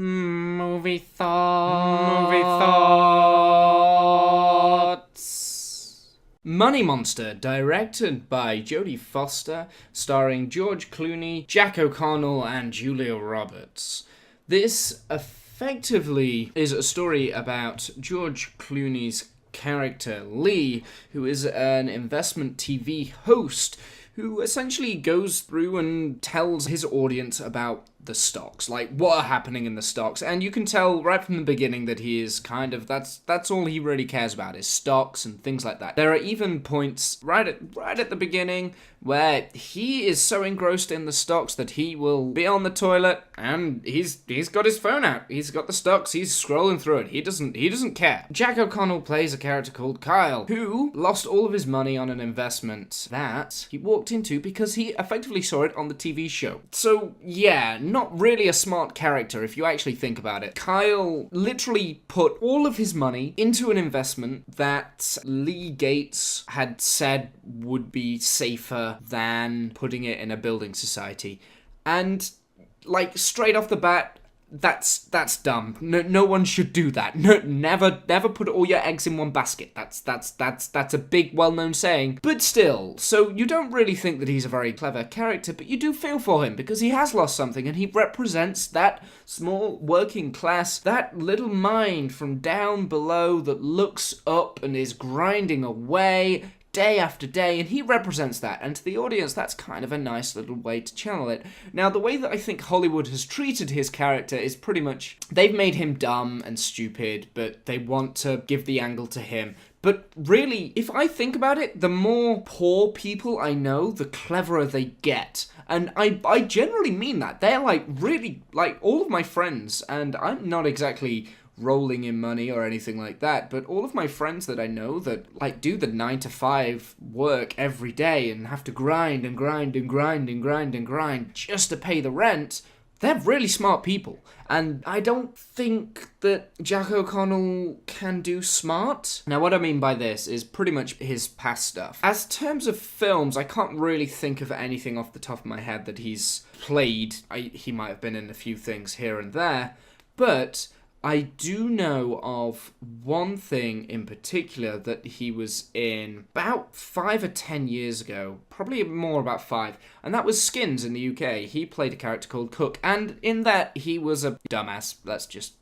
Movie thoughts. Money Monster, directed by Jodie Foster, starring George Clooney, Jack O'Connell, and Julia Roberts. This effectively is a story about George Clooney's character Lee, who is an investment TV host who essentially goes through and tells his audience about the stocks, like what are happening in the stocks, and you can tell right from the beginning that he is kind of that's all he really cares about is stocks and things like that. There are even points right at the beginning where he is so engrossed in the stocks that he will be on the toilet and he's got his phone out, he's got the stocks, he's scrolling through it. He doesn't care. Jack O'Connell plays a character called Kyle, who lost all of his money on an investment that he walked into because he effectively saw it on the TV show. So yeah, not really a smart character if you actually think about it. Kyle literally put all of his money into an investment that Lee Gates had said would be safer than putting it in a building society. And like straight off the bat, that's dumb. No one should do that. No, never put all your eggs in one basket. That's a big well-known saying. But still, so you don't really think that he's a very clever character, but you do feel for him because he has lost something and he represents that small working class, that little mind from down below that looks up and is grinding away day after day, and he represents that, and to the audience that's kind of a nice little way to channel it. Now, the way that I think Hollywood has treated his character is pretty much, they've made him dumb and stupid, but they want to give the angle to him. But really, if I think about it, the more poor people I know, the cleverer they get. And I generally mean that. They're like really, like all of my friends, and I'm not exactly rolling in money or anything like that, but all of my friends that I know that like do the 9-to-5 work every day and have to grind just to pay the rent, they're really smart people. And I don't think that Jack O'Connell can do smart. Now, what I mean by this is pretty much his past stuff. As terms of films, I can't really think of anything off the top of my head that he's played. He might have been in a few things here and there, but I do know of one thing in particular that he was in about 5 or 10 years ago, probably more about 5, and that was Skins in the UK. He played a character called Cook, and in that he was a dumbass. Let's just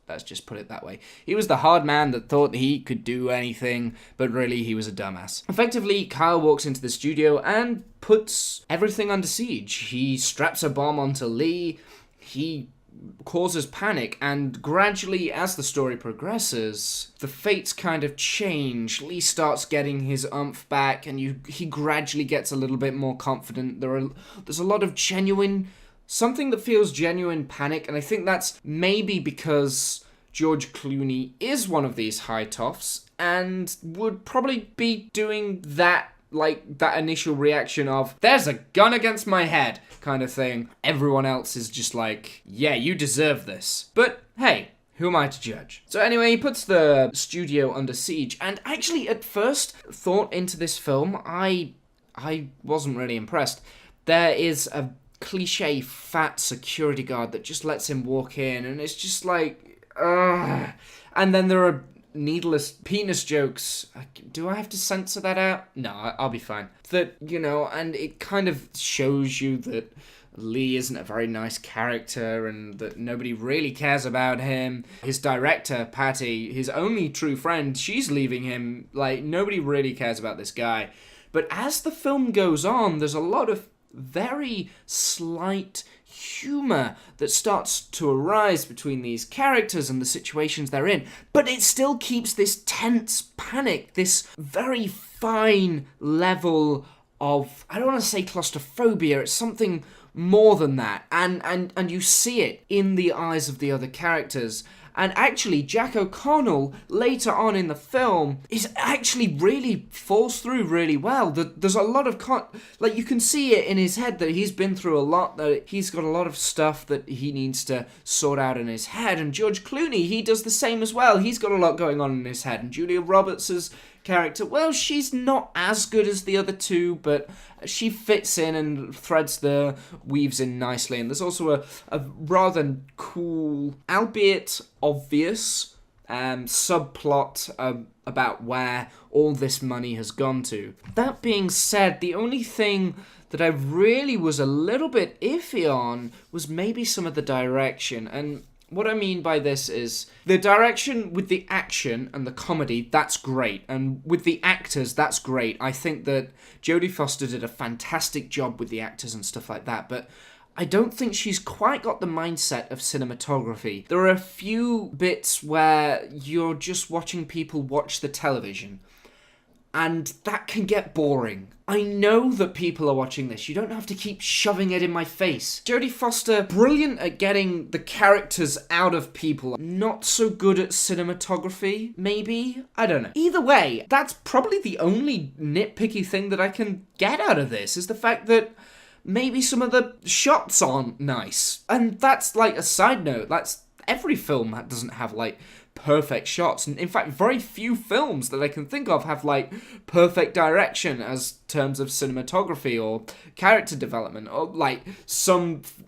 put it that way. He was the hard man that thought he could do anything, but really he was a dumbass. Effectively, Kyle walks into the studio and puts everything under siege. He straps a bomb onto Lee. He causes panic, and gradually as the story progresses, the fates kind of change. Lee starts getting his oomph back, and he gradually gets a little bit more confident. There's a lot of something that feels genuine panic, and I think that's maybe because George Clooney is one of these high toffs and would probably be doing that, like that initial reaction of, there's a gun against my head kind of thing. Everyone else is just like, yeah, you deserve this. But hey, who am I to judge? So anyway, he puts the studio under siege, and actually at first thought into this film, I wasn't really impressed. There is a cliche fat security guard that just lets him walk in, and it's just like, ugh. And then there are needless penis jokes. Do I have to censor that out? No, I'll be fine. That, and it kind of shows you that Lee isn't a very nice character and that nobody really cares about him. His director, Patty, his only true friend, she's leaving him. Like, nobody really cares about this guy. But as the film goes on, there's a lot of very slight humor that starts to arise between these characters and the situations they're in, but it still keeps this tense panic, this very fine level of, I don't want to say claustrophobia, it's something more than that, and you see it in the eyes of the other characters. And actually, Jack O'Connell, later on in the film, is actually really falls through really well. There's a lot of, like, you can see it in his head that he's been through a lot, that he's got a lot of stuff that he needs to sort out in his head. And George Clooney, he does the same as well. He's got a lot going on in his head. And Julia Roberts' character, well, she's not as good as the other two, but she fits in and weaves in nicely. And there's also a rather cool, albeit obvious, subplot about where all this money has gone to. That being said, the only thing that I really was a little bit iffy on was maybe some of the direction. And what I mean by this is the direction with the action and the comedy, that's great. And with the actors, that's great. I think that Jodie Foster did a fantastic job with the actors and stuff like that. But I don't think she's quite got the mindset of cinematography. There are a few bits where you're just watching people watch the television, and that can get boring. I know that people are watching this. You don't have to keep shoving it in my face. Jodie Foster, brilliant at getting the characters out of people. Not so good at cinematography, maybe? I don't know. Either way, that's probably the only nitpicky thing that I can get out of this, is the fact that maybe some of the shots aren't nice. And that's like a side note. That's every film that doesn't have like perfect shots. And in fact, very few films that I can think of have like perfect direction as terms of cinematography or character development. Or like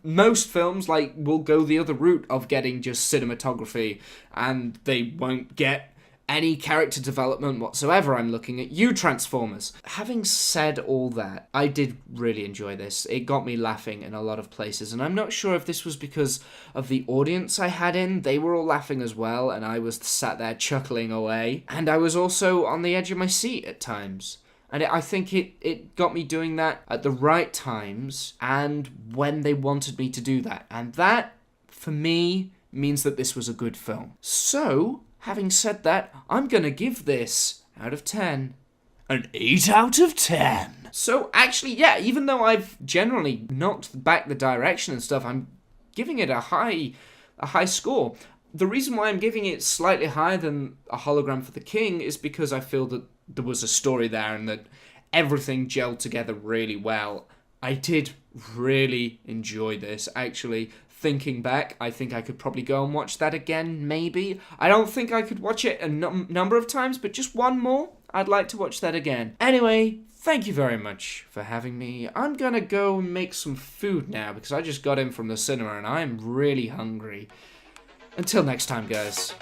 most films like will go the other route of getting just cinematography, and they won't get any character development whatsoever. I'm looking at you, Transformers. Having said all that, I did really enjoy this. It got me laughing in a lot of places, and I'm not sure if this was because of the audience I had in. They were all laughing as well, and I was sat there chuckling away. And I was also on the edge of my seat at times. And I think it got me doing that at the right times and when they wanted me to do that. And that, for me, means that this was a good film. So, having said that, I'm going to give this, out of 10, an 8 out of 10. So, actually, yeah, even though I've generally knocked back the direction and stuff, I'm giving it a high score. The reason why I'm giving it slightly higher than A Hologram for the King is because I feel that there was a story there and that everything gelled together really well. I did really enjoy this, actually. Thinking back, I think I could probably go and watch that again, maybe. I don't think I could watch it a number of times, but just one more, I'd like to watch that again. Anyway, thank you very much for having me. I'm gonna go make some food now, because I just got in from the cinema and I'm really hungry. Until next time, guys.